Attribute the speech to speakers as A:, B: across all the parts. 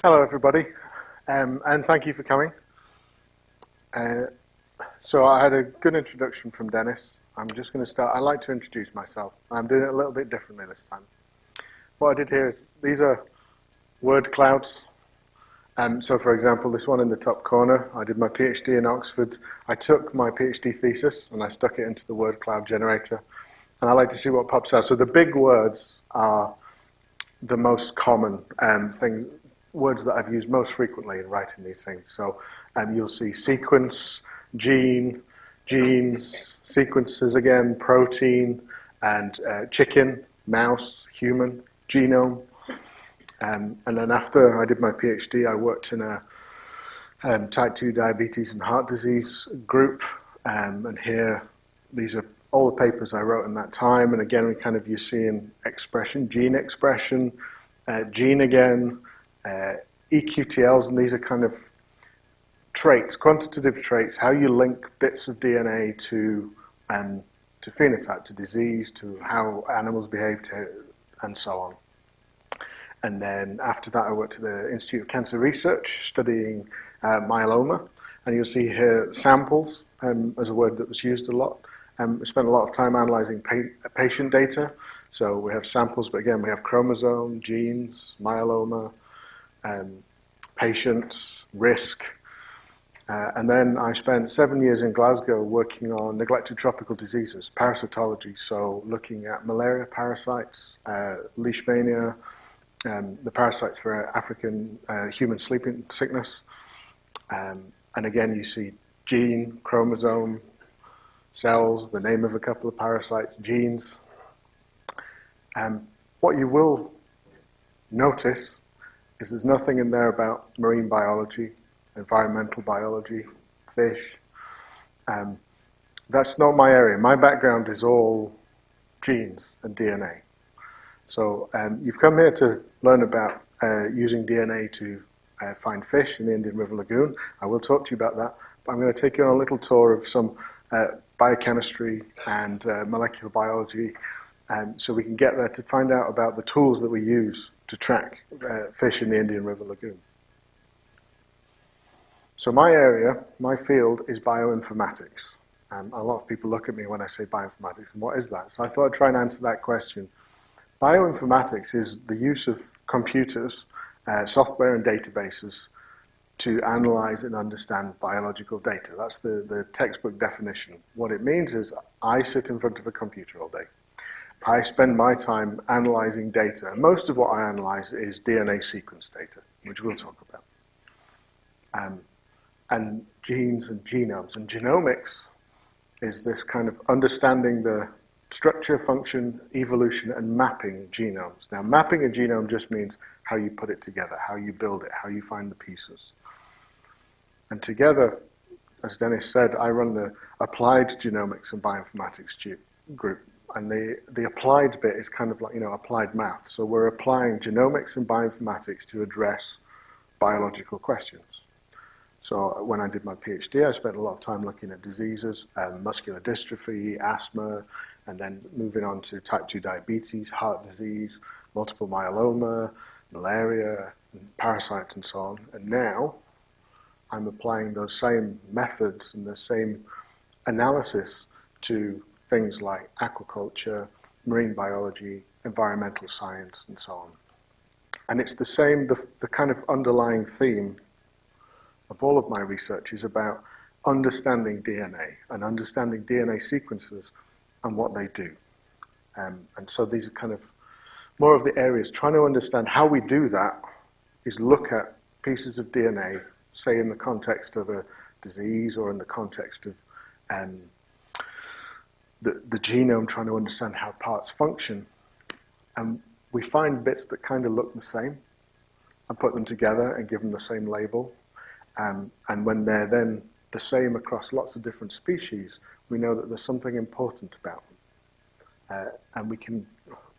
A: Hello, everybody, and thank you for coming. So I had a good introduction from Dennis. I'm just going to start. I like to introduce myself. I'm doing it a little bit differently this time. What I did here is, these are word clouds. So for example, this one in the top corner, I did my PhD in Oxford. I took my PhD thesis and I stuck it into the word cloud generator. And I like to see what pops out. So the big words are the most common words that I've used most frequently in writing these things. So you'll see sequence, gene, genes, sequences again, protein, and chicken, mouse, human, genome. And then after I did my PhD, I worked in a type 2 diabetes and heart disease group. And here, these are all the papers I wrote in that time. And again, you're seeing expression, gene again, EQTLs, and these are kind of traits, quantitative traits, how you link bits of DNA to phenotype, to disease, to how animals behave, and so on. And then after that, I worked at the Institute of Cancer Research studying myeloma. And you'll see here samples as a word that was used a lot. We spent a lot of time analyzing patient data. So we have samples, but again, we have chromosome, genes, myeloma, patients, risk. And then I spent 7 years in Glasgow working on neglected tropical diseases, parasitology, so looking at malaria parasites, leishmania, the parasites for African human sleeping sickness. And again, you see gene, chromosome, cells, the name of a couple of parasites, genes. What you will notice is there's nothing in there about marine biology, environmental biology, fish. That's not my area. My background is all genes and DNA. So you've come here to learn about using DNA to find fish in the Indian River Lagoon. I will talk to you about that, but I'm going to take you on a little tour of some biochemistry and molecular biology, so we can get there to find out about the tools that we use to track fish in the Indian River Lagoon. So my area, my field, is bioinformatics. A lot of people look at me when I say bioinformatics, and what is that? So I thought I'd try and answer that question. Bioinformatics is the use of computers, software and databases to analyze and understand biological data. That's the textbook definition. What it means is I sit in front of a computer all day. I spend my time analyzing data. Most of what I analyze is DNA sequence data, which we'll talk about. And genes and genomes. And genomics is this kind of understanding the structure, function, evolution, and mapping genomes. Now, mapping a genome just means how you put it together, how you build it, how you find the pieces. And together, as Dennis said, I run the Applied Genomics and Bioinformatics group. And the applied bit is kind of like, applied math. So we're applying genomics and bioinformatics to address biological questions. So when I did my PhD, I spent a lot of time looking at diseases, muscular dystrophy, asthma, and then moving on to type 2 diabetes, heart disease, multiple myeloma, malaria, and parasites, and so on. And now I'm applying those same methods and the same analysis to things like aquaculture, marine biology, environmental science, and so on. And it's the same, the kind of underlying theme of all of my research is about understanding DNA and understanding DNA sequences and what they do. And so these are kind of more of the areas. Trying to understand how we do that is look at pieces of DNA, say in the context of a disease or in the context of the genome, trying to understand how parts function. And we find bits that kind of look the same and put them together and give them the same label. And when they're then the same across lots of different species, we know that there's something important about them. And we can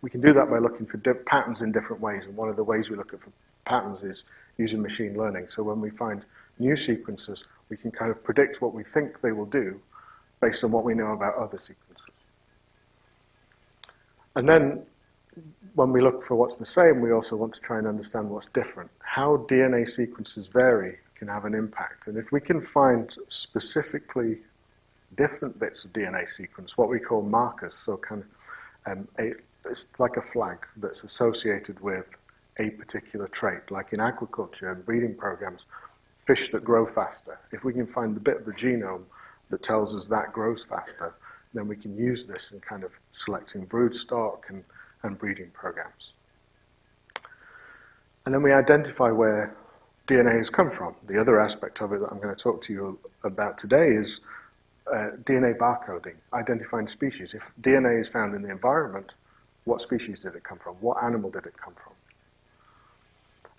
A: do that by looking for patterns in different ways. And one of the ways we look at for patterns is using machine learning. So when we find new sequences, we can kind of predict what we think they will do based on what we know about other sequences. And then when we look for what's the same, we also want to try and understand what's different. How DNA sequences vary can have an impact. And if we can find specifically different bits of DNA sequence, what we call markers, so kind of it's like a flag that's associated with a particular trait, like in aquaculture and breeding programs, fish that grow faster. If we can find the bit of the genome that tells us that grows faster, then we can use this in kind of selecting brood stock and breeding programs. And then we identify where DNA has come from. The other aspect of it that I'm going to talk to you about today is DNA barcoding, identifying species. If DNA is found in the environment, what species did it come from? What animal did it come from?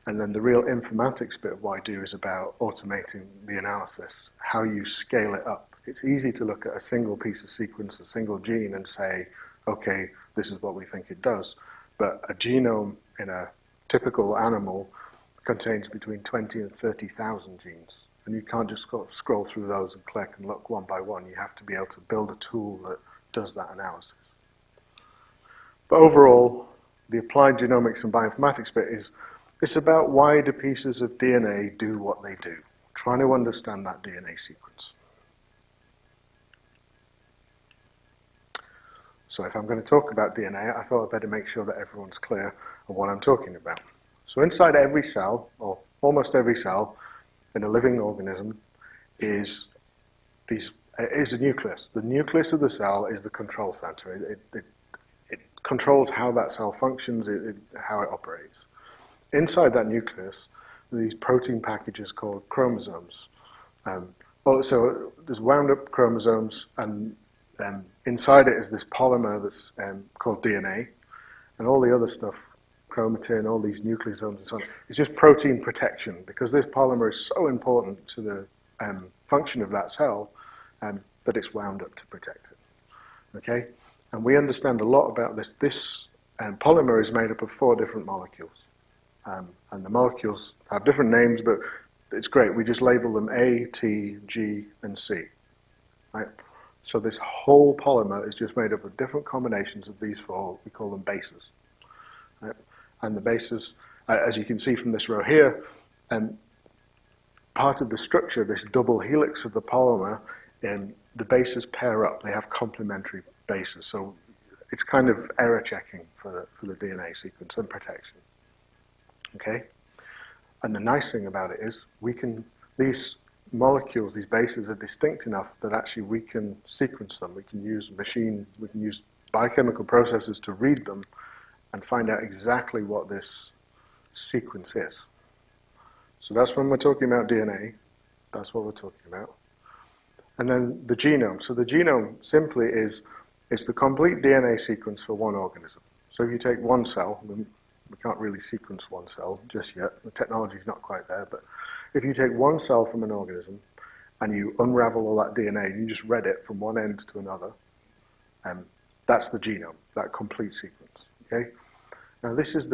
A: And then the real informatics bit of what I do is about automating the analysis, how you scale it up. It's easy to look at a single piece of sequence, a single gene, and say, okay, this is what we think it does. But a genome in a typical animal contains between 20 and 30,000 genes. And you can't just scroll through those and click and look one by one. You have to be able to build a tool that does that analysis. But overall, the applied genomics and bioinformatics bit is it's about why do pieces of DNA do what they do, trying to understand that DNA sequence. So if I'm going to talk about DNA, I thought I'd better make sure that everyone's clear on what I'm talking about. So inside every cell, or almost every cell, in a living organism is a nucleus. The nucleus of the cell is the control center. It controls how that cell functions, how it operates. Inside that nucleus, these protein packages called chromosomes. So there's wound up chromosomes, and inside it is this polymer that's called DNA, and all the other stuff, chromatin, all these nucleosomes and so on, it's just protein protection, because this polymer is so important to the function of that cell that it's wound up to protect it. Okay? And we understand a lot about this. This polymer is made up of 4 different molecules. And the molecules have different names, but it's great. We just label them A, T, G, and C. Right? So this whole polymer is just made up of different combinations of these 4. We call them bases. Right? And the bases, as you can see from this row here, part of the structure, this double helix of the polymer, the bases pair up. They have complementary bases. So it's kind of error checking for the DNA sequence and protection. Okay? And the nice thing about it is these molecules, these bases are distinct enough that actually we can sequence them. We can use biochemical processes to read them and find out exactly what this sequence is. So that's when we're talking about DNA. That's what we're talking about. And then the genome. So the genome simply is the complete DNA sequence for one organism. So if you take one cell, we can't really sequence one cell just yet. The technology's not quite there. But if you take one cell from an organism and you unravel all that DNA and you just read it from one end to another, that's the genome, that complete sequence. Okay? Now this is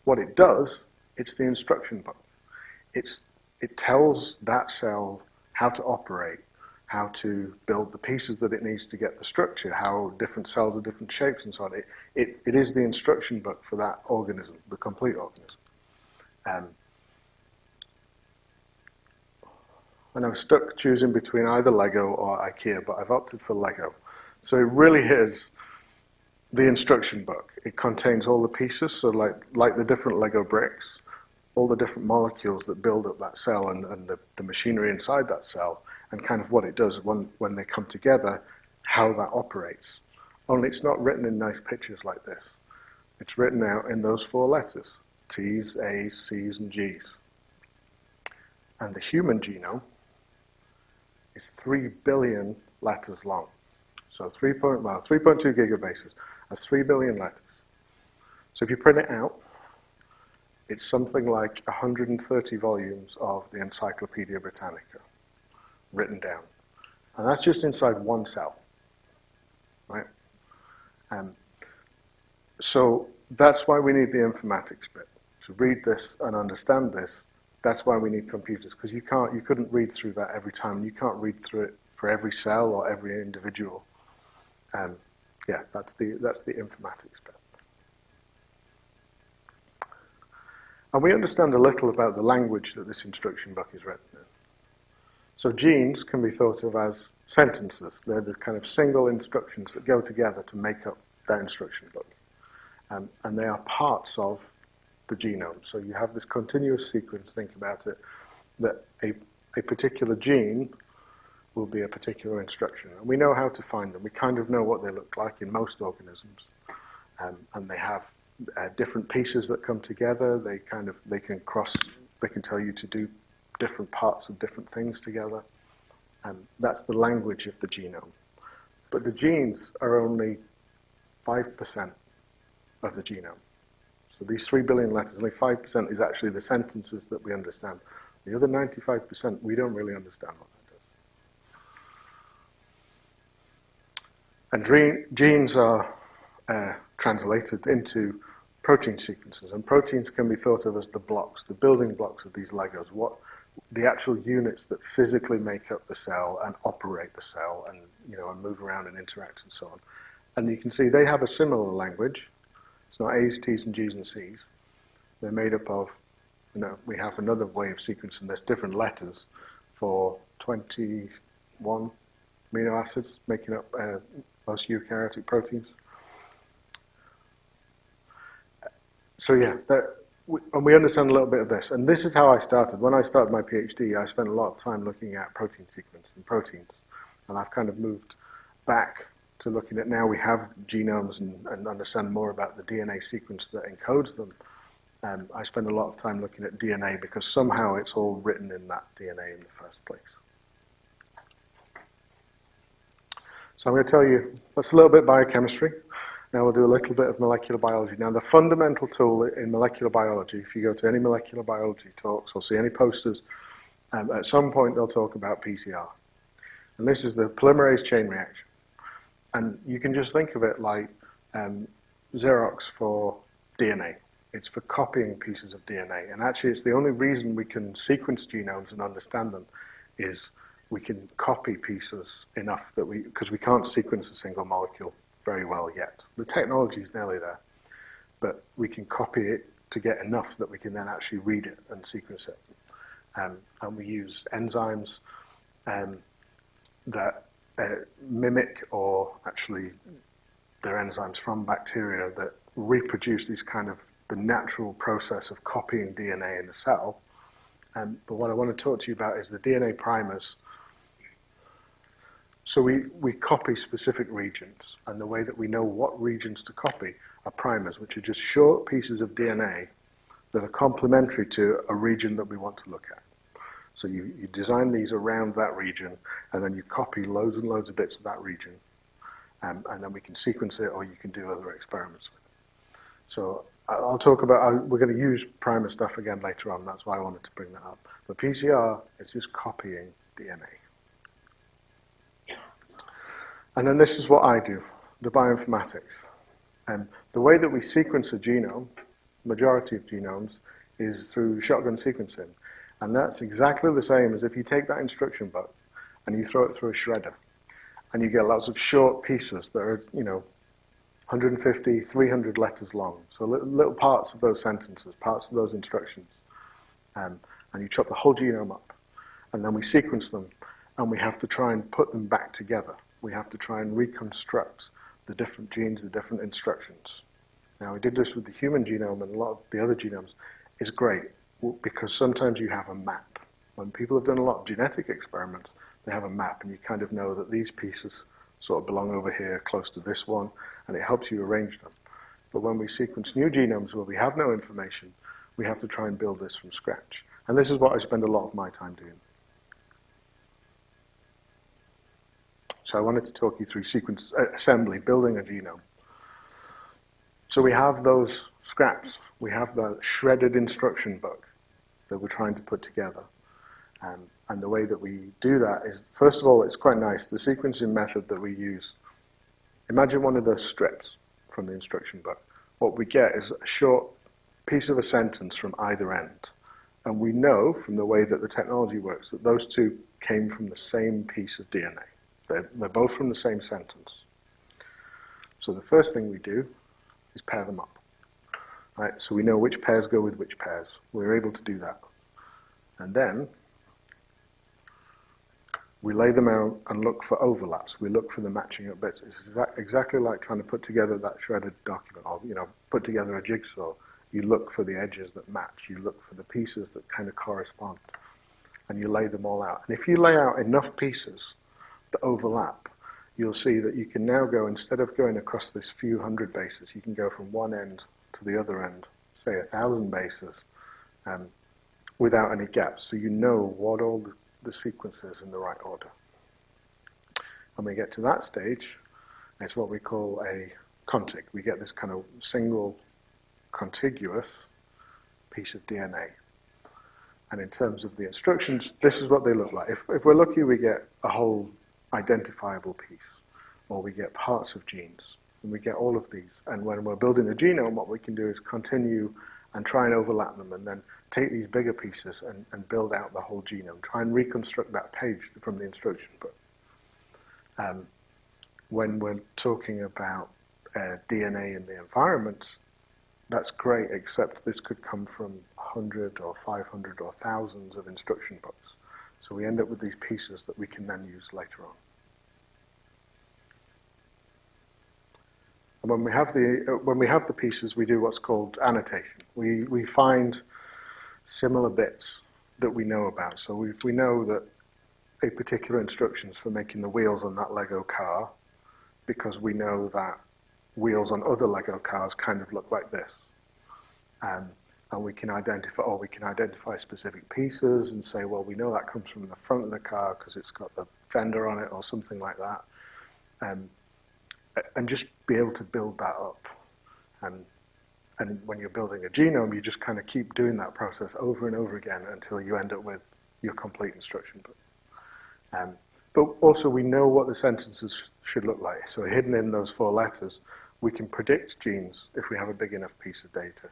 A: what it does. It's the instruction book. It tells that cell how to operate, how to build the pieces that it needs to get the structure, how different cells are different shapes and so on. It is the instruction book for that organism, the complete organism. And I'm stuck choosing between either Lego or IKEA, but I've opted for Lego. So it really is the instruction book. It contains all the pieces, so like the different Lego bricks, all the different molecules that build up that cell and the machinery inside that cell, and kind of what it does when they come together, how that operates. Only it's not written in nice pictures like this. It's written out in those 4 letters, T's, A's, C's, and G's. And the human genome is 3 billion letters long. So 3.2 gigabases. That's 3 billion letters. So if you print it out, it's something like 130 volumes of the Encyclopedia Britannica written down. And that's just inside one cell, right? So that's why we need the informatics bit. To read this and understand this, that's why we need computers, because you couldn't read through that every time. You can't read through it for every cell or every individual. Yeah, that's the informatics bit. And we understand a little about the language that this instruction book is written in. So genes can be thought of as sentences. They're the kind of single instructions that go together to make up that instruction book. And they are parts of the genome. So you have this continuous sequence, think about it, that a particular gene will be a particular instruction. And we know how to find them. We kind of know what they look like in most organisms. And they have different pieces that come together. They can tell you to do different parts of different things together. And that's the language of the genome. But the genes are only 5% of the genome. So these 3 billion letters, only 5% is actually the sentences that we understand. The other 95%, we don't really understand what that does. And genes are translated into protein sequences. And proteins can be thought of as the blocks, the building blocks of these Legos, the actual units that physically make up the cell and operate the cell and, and move around and interact and so on. And you can see they have a similar language. It's not A's, T's, and G's, and C's. They're made up of, we have another way of sequencing this, different letters for 21 amino acids making up most eukaryotic proteins. So yeah, and we understand a little bit of this. And this is how I started. When I started my PhD, I spent a lot of time looking at protein sequence and proteins. And I've kind of moved back to looking at now we have genomes and understand more about the DNA sequence that encodes them. I spend a lot of time looking at DNA because somehow it's all written in that DNA in the first place. So I'm going to tell you, that's a little bit biochemistry. Now we'll do a little bit of molecular biology. Now the fundamental tool in molecular biology, if you go to any molecular biology talks or see any posters, at some point they'll talk about PCR. And this is the polymerase chain reaction. And you can just think of it like Xerox for DNA. It's for copying pieces of DNA. And actually it's the only reason we can sequence genomes and understand them is we can copy pieces enough that because we can't sequence a single molecule very well yet. The technology is nearly there, but we can copy it to get enough that we can then actually read it and sequence it. And we use enzymes that mimic, or actually they're enzymes from bacteria that reproduce these kind of the natural process of copying DNA in a cell. But what I want to talk to you about is the DNA primers. So we copy specific regions, and the way that we know what regions to copy are primers, which are just short pieces of DNA that are complementary to a region that we want to look at. So you design these around that region, and then you copy loads and loads of bits of that region, and then we can sequence it, or you can do other experiments with it. So I'll talk about, we're going to use primer stuff again later on, that's why I wanted to bring that up. But PCR is just copying DNA. And then this is what I do, the bioinformatics. And the way that we sequence a genome, majority of genomes, is through shotgun sequencing. And that's exactly the same as if you take that instruction book and you throw it through a shredder. And you get lots of short pieces that are, 150, 300 letters long. So little parts of those sentences, parts of those instructions. And you chop the whole genome up. And then we sequence them, and we have to try and put them back together. We have to try and reconstruct the different genes, the different instructions. Now, we did this with the human genome, and a lot of the other genomes. Is great, because sometimes you have a map. When people have done a lot of genetic experiments, they have a map, and you kind of know that these pieces sort of belong over here, close to this one, and it helps you arrange them. But when we sequence new genomes where we have no information, we have to try and build this from scratch. And this is what I spend a lot of my time doing. So I wanted to talk you through sequence assembly, building a genome. So we have those scraps. We have the shredded instruction book that we're trying to put together. And the way that we do that is, first of all, it's quite nice. The sequencing method that we use, imagine one of those strips from the instruction book. What we get is a short piece of a sentence from either end. And we know from the way that the technology works that those two came from the same piece of DNA. They're both from the same sentence. So the first thing we do is pair them up. right? So we know which pairs go with which pairs. We're able to do that. And then we lay them out and look for overlaps. We look for the matching up bits. It's exactly like trying to put together that shredded document, or put together a jigsaw. You look for the edges that match. You look for the pieces that kind of correspond, and you lay them all out. And if you lay out enough pieces that overlap, you'll see that you can now go, instead of going across this few hundred bases, you can go from one end to the other end, say 1,000 bases, without any gaps. So you know what all the sequences in the right order. When we get to that stage, it's what we call a contig. We get this kind of single contiguous piece of DNA. And in terms of the instructions, this is what they look like. If we're lucky, we get a whole identifiable piece, or we get parts of genes, and we get all of these. And when we're building a genome, what we can do is continue and try and overlap them, and then take these bigger pieces and build out the whole genome, try and reconstruct that page from the instruction book. When we're talking about DNA in the environment, that's great, except this could come from 100 or 500 or thousands of instruction books. So we end up with these pieces that we can then use later on. And when we have the pieces, we do what's called annotation. We find similar bits that we know about. So we know that a particular instructions for making the wheels on that Lego car, because we know that wheels on other Lego cars kind of look like this. And we can identify specific pieces and say, well, we know that comes from the front of the car because it's got the fender on it or something like that. And just be able to build that up. And when you're building a genome, you just kind of keep doing that process over and over again until you end up with your complete instruction book. But also we know what the sentences should look like. So hidden in those 4 letters, we can predict genes if we have a big enough piece of data.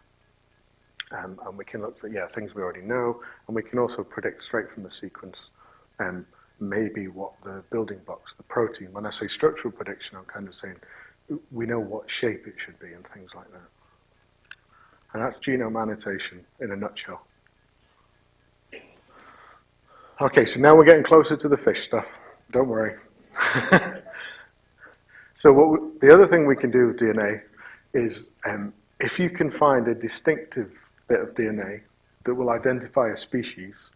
A: And we can look for, things we already know, and we can also predict straight from the sequence maybe what the building blocks, the protein. When I say structural prediction, I'm kind of saying we know what shape it should be and things like that. And that's genome annotation in a nutshell. Okay, so now we're getting closer to the fish stuff. Don't worry. So the other thing we can do with DNA is if you can find a distinctive bit of DNA that will identify a species,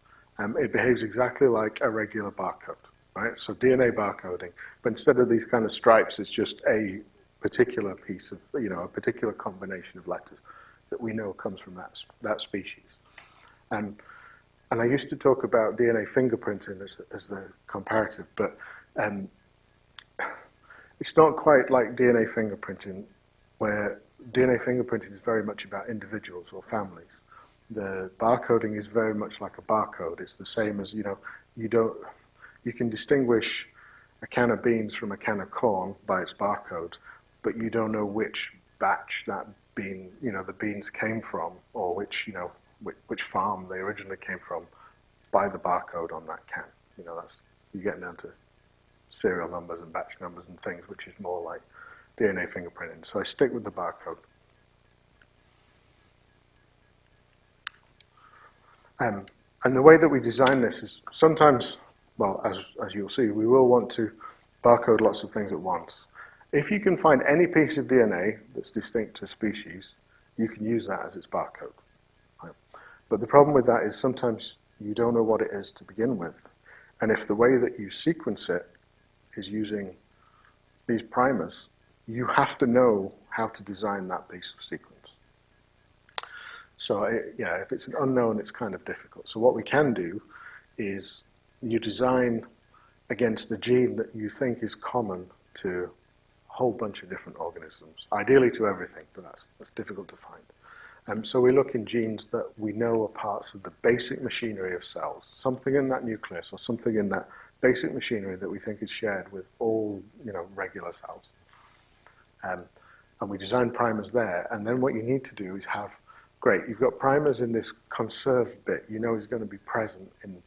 A: it behaves exactly like a regular barcode, right? So DNA barcoding, but instead of these kind of stripes, it's just a particular piece of, a particular combination of letters that we know comes from that species. And I used to talk about DNA fingerprinting as the comparative, but it's not quite like DNA fingerprinting, where DNA fingerprinting is very much about individuals or families. The barcoding is very much like a barcode. It's the same as, you can distinguish a can of beans from a can of corn by its barcode, but you don't know which batch that bean, the beans came from, or which farm they originally came from by the barcode on that can. You're getting down to serial numbers and batch numbers and things, which is more like DNA fingerprinting. So I stick with the barcode. And the way that we design this is sometimes, well, as you'll see, we will want to barcode lots of things at once. If you can find any piece of DNA that's distinct to a species, you can use that as its barcode. Right? But the problem with that is sometimes you don't know what it is to begin with. And if the way that you sequence it is using these primers, you have to know how to design that piece of sequence. So if it's an unknown, it's kind of difficult. So what we can do is you design against a gene that you think is common to a whole bunch of different organisms, ideally to everything, but that's difficult to find. So we look in genes that we know are parts of the basic machinery of cells, something in that nucleus or something in that basic machinery that we think is shared with all regular cells. And we design primers there, and then what you need to do is have, great, you've got primers in this conserved bit is going to be present in,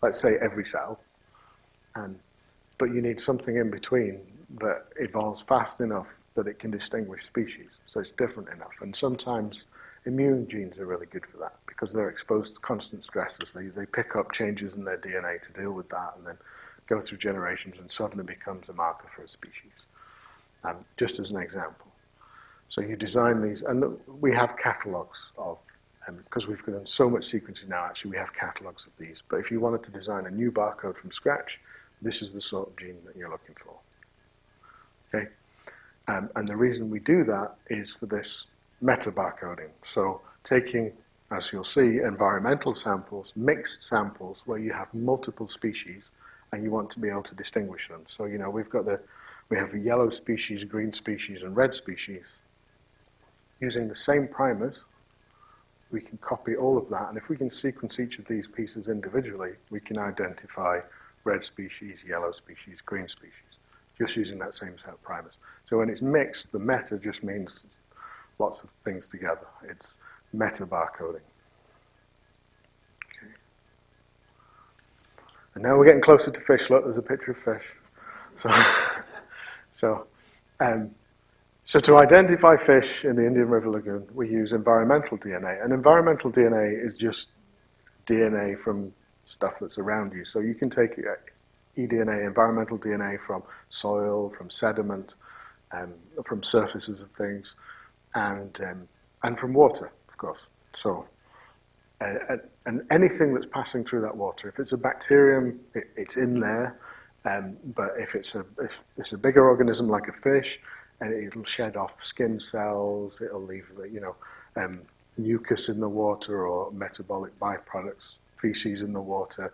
A: let's say, every cell, but you need something in between that evolves fast enough that it can distinguish species, so it's different enough. And sometimes Immune genes are really good for that because they're exposed to constant stresses. They pick up changes in their DNA to deal with that and then go through generations and suddenly becomes a marker for a species, just as an example. So you design these, and we have catalogs of, because we've done so much sequencing now, actually we have catalogs of these. But if you wanted to design a new barcode from scratch, this is the sort of gene that you're looking for. Okay? And the reason we do that is for this meta-barcoding. So taking, as you'll see, environmental samples, mixed samples where you have multiple species and you want to be able to distinguish them. So, you know, we have a yellow species, green species, and red species. Using the same primers, we can copy all of that, and if we can sequence each of these pieces individually, we can identify red species, yellow species, green species, just using that same set of primers. So when it's mixed, the meta just means lots of things together. It's meta-barcoding. Okay. And now we're getting closer to fish. Look, there's a picture of fish. So to identify fish in the Indian River Lagoon, we use environmental DNA. And environmental DNA is just DNA from stuff that's around you. So you can take eDNA, environmental DNA, from soil, from sediment, from surfaces of things, and from water, of course. So, and anything that's passing through that water, if it's a bacterium, it's in there. But if it's a bigger organism like a fish, and it'll shed off skin cells, it'll leave, mucus in the water or metabolic byproducts, feces in the water,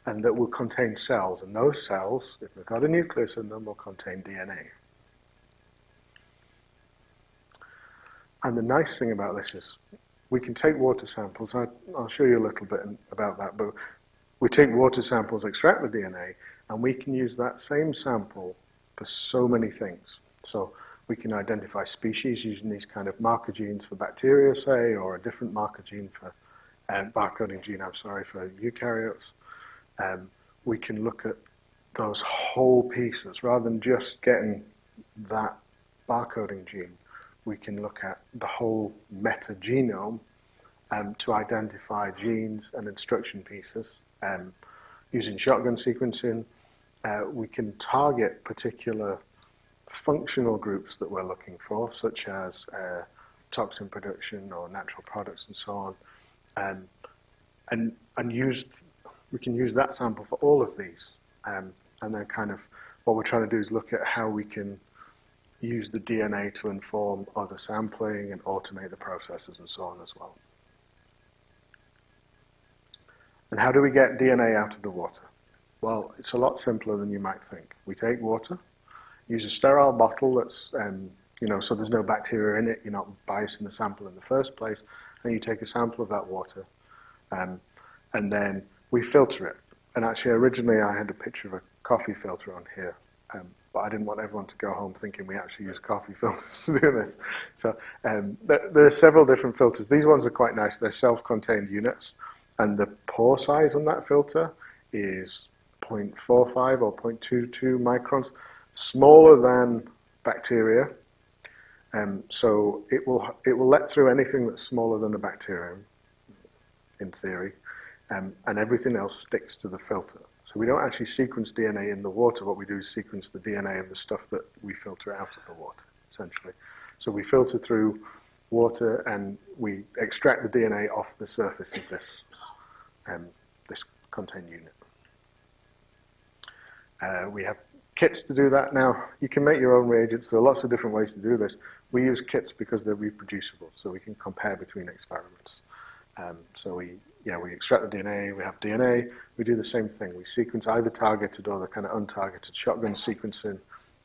A: and that will contain cells. And those cells, if they've got a nucleus in them, will contain DNA. And the nice thing about this is we can take water samples. I'll show you a little bit about that, but we take water samples, extract the DNA, and we can use that same sample for so many things. So we can identify species using these kind of marker genes for bacteria, say, or a different marker gene for barcoding gene, for eukaryotes. We can look at those whole pieces rather than just getting that barcoding gene. We can look at the whole metagenome to identify genes and instruction pieces. Using shotgun sequencing, we can target particular functional groups that we're looking for, such as toxin production or natural products and so on, and we can use that sample for all of these. And then kind of what we're trying to do is look at how we can use the DNA to inform other sampling and automate the processes and so on as well. And how do we get DNA out of the water? Well, it's a lot simpler than you might think. We take water, use a sterile bottle that's, so there's no bacteria in it, you're not biasing the sample in the first place, and you take a sample of that water, and then we filter it. And actually, originally I had a picture of a coffee filter on here, but I didn't want everyone to go home thinking we actually use coffee filters to do this. So there are several different filters. These ones are quite nice. They're self-contained units, and the pore size on that filter is 0.45 or 0.22 microns, smaller than bacteria. So it will let through anything that's smaller than a bacterium, in theory, and everything else sticks to the filter. So we don't actually sequence DNA in the water. What we do is sequence the DNA of the stuff that we filter out of the water, essentially. So we filter through water and we extract the DNA off the surface of this contained unit. We have kits to do that. Now, you can make your own reagents. There are lots of different ways to do this. We use kits because they're reproducible, so we can compare between experiments. So we extract the DNA, we have DNA, we do the same thing. We sequence either targeted or the kind of untargeted shotgun sequencing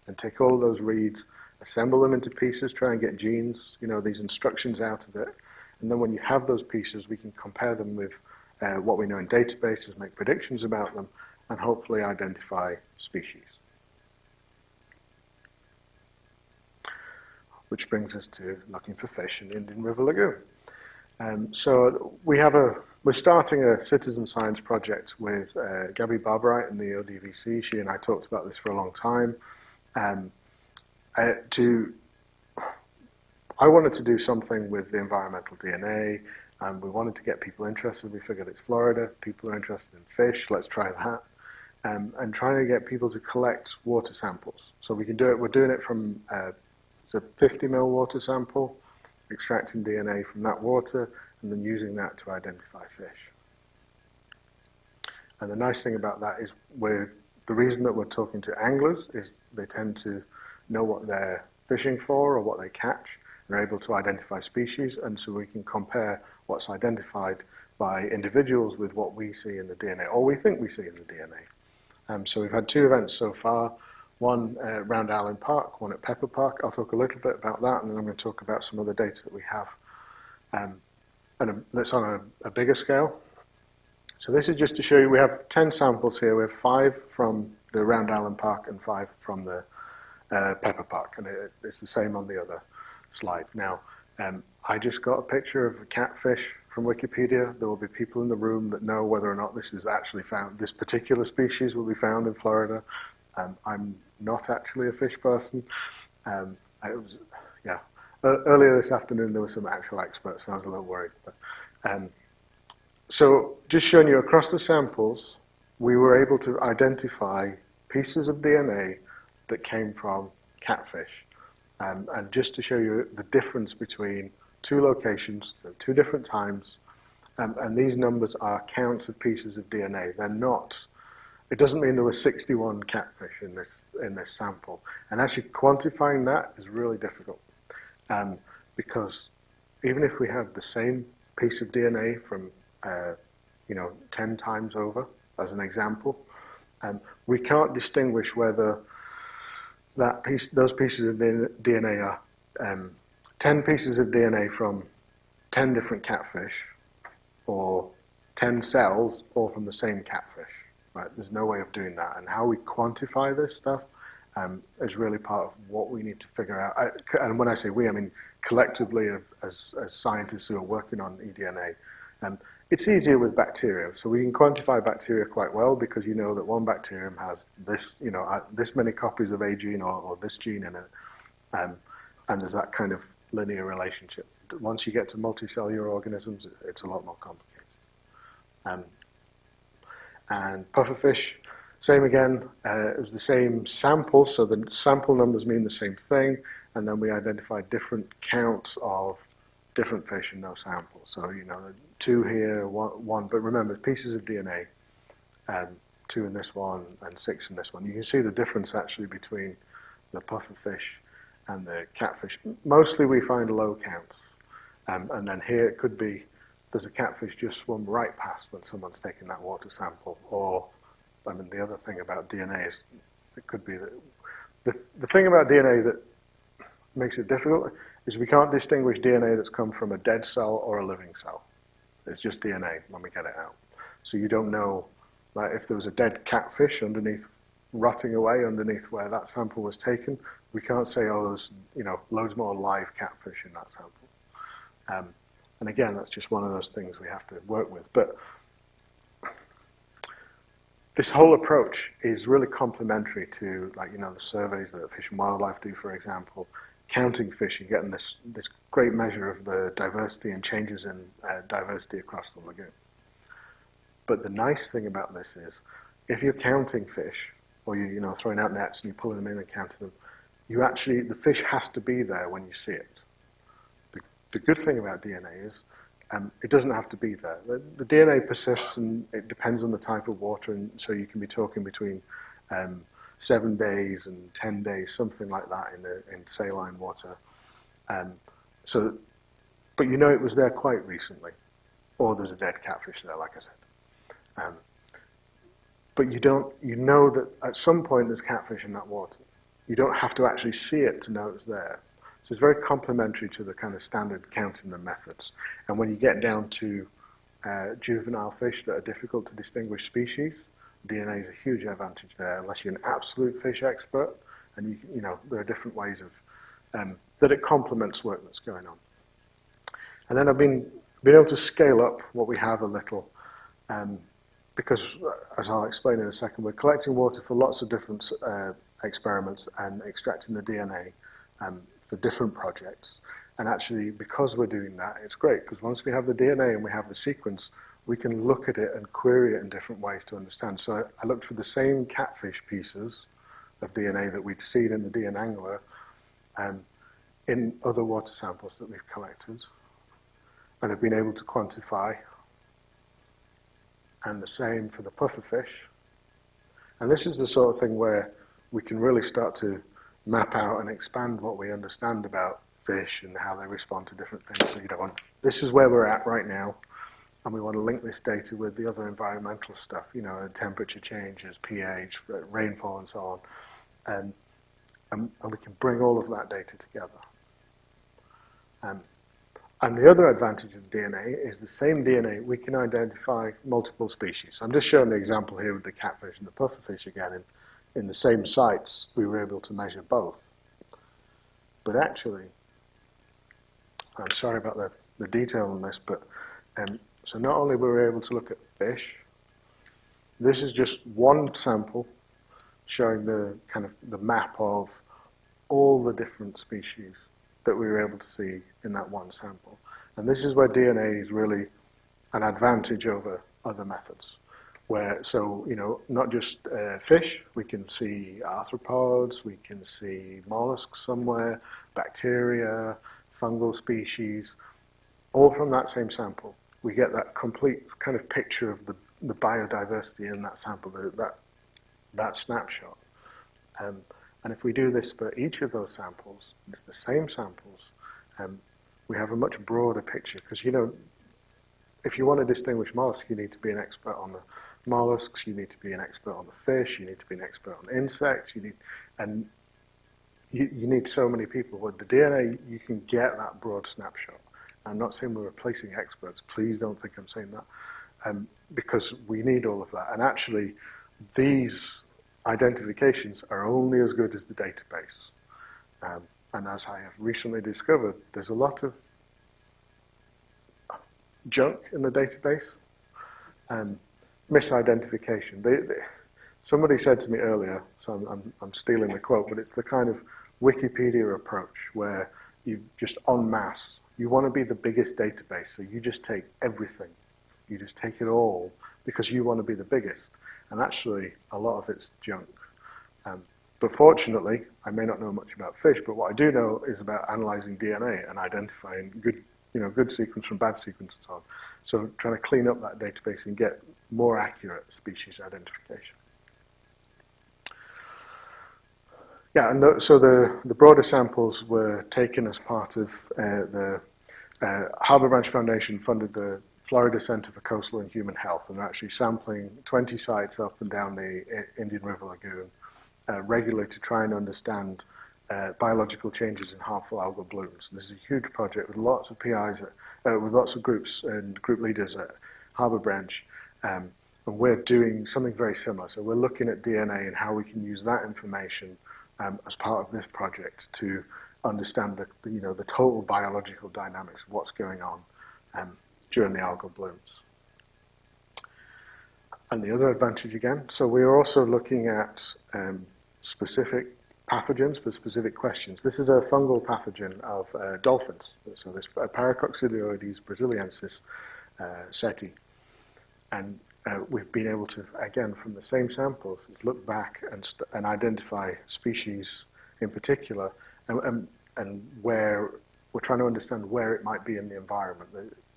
A: and take all of those reads, assemble them into pieces, try and get genes, these instructions out of it. And then when you have those pieces, we can compare them with what we know in databases, make predictions about them, and hopefully identify species. Which brings us to looking for fish in the Indian River Lagoon. So we're starting a citizen science project with Gabby Barbarite in the ODVC. She and I talked about this for a long time. I wanted to do something with the environmental DNA, and we wanted to get people interested. We figured it's Florida, people are interested in fish, let's try that. And trying to get people to collect water samples. So we can do it, we're doing it from it's a 50 ml water sample, extracting DNA from that water, and then using that to identify fish. And the nice thing about that is the reason that we're talking to anglers is they tend to know what they're fishing for or what they catch. They're able to identify species, and so we can compare what's identified by individuals with what we see in the DNA, or we think we see in the DNA. So we've had 2 events so far, one around Allen Park, one at Pepper Park. I'll talk a little bit about that, and then I'm going to talk about some other data that we have, and that's on a bigger scale. So this is just to show you, we have 10 samples here. We have 5 from the Round Allen Park and 5 from the Pepper Park, and it's the same on the other slide. Now, I just got a picture of a catfish from Wikipedia. There will be people in the room that know whether or not this is actually found. This particular species will be found in Florida. I'm not actually a fish person. Earlier this afternoon there were some actual experts, and I was a little worried. But, so just showing you across the samples, we were able to identify pieces of DNA that came from catfish. And just to show you the difference between 2 locations, 2 different times, and these numbers are counts of pieces of DNA. They're not, it doesn't mean there were 61 catfish in this sample. And actually quantifying that is really difficult, because even if we have the same piece of DNA from 10 times over, as an example, we can't distinguish whether those pieces of DNA are 10 pieces of DNA from 10 different catfish, or 10 cells, all from the same catfish. Right? There's no way of doing that. And how we quantify this stuff is really part of what we need to figure out. And when I say we, I mean collectively as scientists who are working on eDNA. It's easier with bacteria, so we can quantify bacteria quite well because you know that one bacterium has this, this many copies of a gene or this gene in it, and there's that kind of linear relationship. Once you get to multicellular organisms, it's a lot more complicated. And pufferfish, same again. It was the same sample, so the sample numbers mean the same thing, and then we identified different counts of different fish in those samples. So 2 here, one, but remember pieces of DNA, 2 in this one and 6 in this one. You can see the difference actually between the pufferfish and the catfish. Mostly we find low counts, and then here it could be there's a catfish just swum right past when someone's taking that water sample. Or, the other thing about DNA is it could be that the thing about DNA that makes it difficult is we can't distinguish DNA that's come from a dead cell or a living cell. It's just DNA when we get it out. So you don't know, like, if there was a dead catfish underneath, rotting away underneath where that sample was taken, we can't say, oh, there's loads more live catfish in that sample. And again, that's just one of those things we have to work with. But this whole approach is really complementary to, the surveys that Fish and Wildlife do, for example, counting fish and getting this great measure of the diversity and changes in diversity across the lagoon. But the nice thing about this is, if you're counting fish, or you're throwing out nets and you're pulling them in and counting them, the fish has to be there when you see it. The good thing about DNA is it doesn't have to be there. The DNA persists, and it depends on the type of water, and so you can be talking between 7 days and 10 days, something like that in saline water. But it was there quite recently, or there's a dead catfish there, like I said. But you know that at some point there's catfish in that water. You don't have to actually see it to know it's there. So it's very complementary to the kind of standard counting the methods. And when you get down to juvenile fish that are difficult to distinguish species, DNA is a huge advantage there, unless you're an absolute fish expert, and there are different ways of that it complements work that's going on. And then I've been able to scale up what we have a little, because as I'll explain in a second, we're collecting water for lots of different experiments and extracting the DNA for different projects. And actually, because we're doing that, it's great, because once we have the DNA and we have the sequence, we can look at it and query it in different ways to understand. So I looked for the same catfish pieces of DNA that we'd seen in the DNAngler in other water samples that we've collected, and have been able to quantify, and the same for the pufferfish. And this is the sort of thing where we can really start to map out and expand what we understand about fish and how they respond to different things. So, this is where we're at right now, and we want to link this data with the other environmental stuff, temperature changes, pH, rainfall, and so on. And we can bring all of that data together. And the other advantage of DNA is the same DNA, we can identify multiple species. I'm just showing the example here with the catfish and the pufferfish again. In the same sites, we were able to measure both. But actually, I'm sorry about the detail on this, but so not only were we able to look at fish, this is just one sample showing the kind of the map of all the different species that we were able to see in that one sample. And this is where DNA is really an advantage over other methods. Not just fish, we can see arthropods, we can see mollusks somewhere, bacteria, fungal species, all from that same sample. We get that complete kind of picture of the biodiversity in that sample, that snapshot. And if we do this for each of those samples, it's the same samples, we have a much broader picture. Because, if you want to distinguish mollusks, you need to be an expert on the mollusks, you need to be an expert on the fish, you need to be an expert on insects, you need so many people. With the DNA, you can get that broad snapshot. I'm not saying we're replacing experts. Please don't think I'm saying that. Because we need all of that. And actually, these identifications are only as good as the database. And as I have recently discovered, there's a lot of junk in the database and misidentification. Somebody said to me earlier, so I'm stealing the quote, but it's the kind of Wikipedia approach where you just en masse, you want to be the biggest database, so you just take everything. You just take it all because you want to be the biggest. And actually, a lot of it's junk. But fortunately, I may not know much about fish, but what I do know is about analyzing DNA and identifying good sequence from bad sequence and so on. So trying to clean up that database and get more accurate species identification. Yeah, and so the broader samples were taken as part of the Harbor Branch Foundation funded the Florida Center for Coastal and Human Health, and they're actually sampling 20 sites up and down the Indian River Lagoon regularly to try and understand biological changes in harmful algal blooms. This is a huge project with lots of PIs, with lots of groups and group leaders at Harbor Branch, and we're doing something very similar. So we're looking at DNA and how we can use that information as part of this project to understand the total biological dynamics of what's going on during the algal blooms. And the other advantage again, so we are also looking at specific pathogens for specific questions. This is a fungal pathogen of dolphins. So this Paracoccidioides brasiliensis seti. And we've been able to, again, from the same samples, look back and identify species in particular, and where we're trying to understand where it might be in the environment,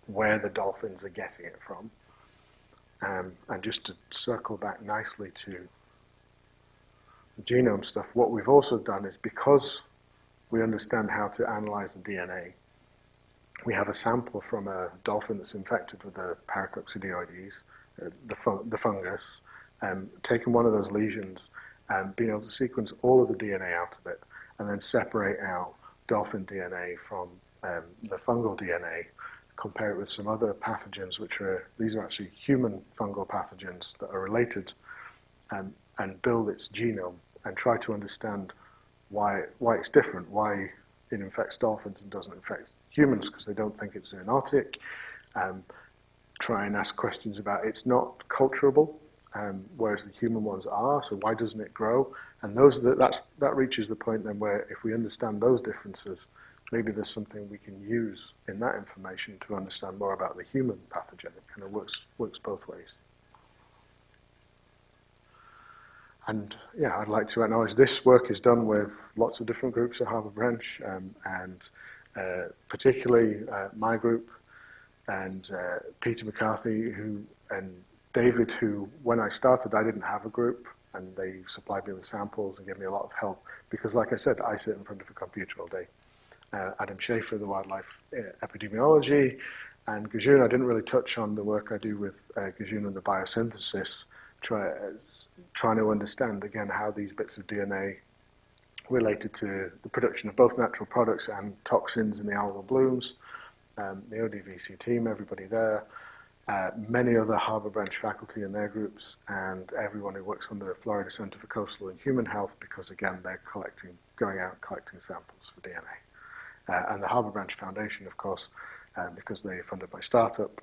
A: where the dolphins are getting it from. And just to circle back nicely to the genome stuff, what we've also done is, because we understand how to analyze the DNA, we have a sample from a dolphin that's infected with the Paracoccidioides, the fungus, taken one of those lesions and being able to sequence all of the DNA out of it, and then separate out dolphin DNA from the fungal DNA, compare it with some other pathogens, these are actually human fungal pathogens that are related, and build its genome and try to understand why it's different, why it infects dolphins and doesn't infect humans, because they don't think it's zoonotic. Try and ask questions about it's not culturable, whereas the human ones are, so why doesn't it grow? And that reaches the point then where if we understand those differences, maybe there's something we can use in that information to understand more about the human pathogen. It kind of works both ways. And yeah, I'd like to acknowledge this work is done with lots of different groups at Harbor Branch, and particularly my group and Peter McCarthy, and David, who, when I started, I didn't have a group, and they supplied me with samples and gave me a lot of help, because like I said, I sit in front of a computer all day. Adam Schaefer, the wildlife epidemiology, and Gajoon, I didn't really touch on the work I do with Gajoon and the biosynthesis, trying to understand, again, how these bits of DNA related to the production of both natural products and toxins in the algal blooms. The ODVC team, everybody there, many other Harbor Branch faculty and their groups, and everyone who works on the Florida Center for Coastal and Human Health, because again, they're going out collecting samples for DNA. And the Harbor Branch Foundation, of course, because they funded my startup,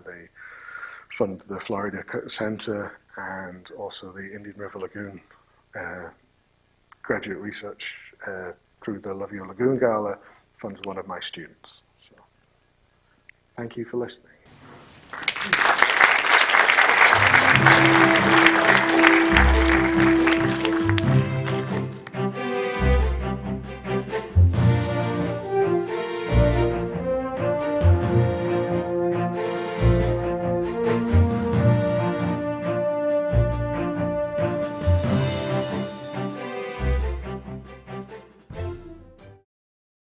A: they fund the Florida Center and also the Indian River Lagoon graduate research through the Love Your Lagoon Gala, funds one of my students. So, thank you for listening.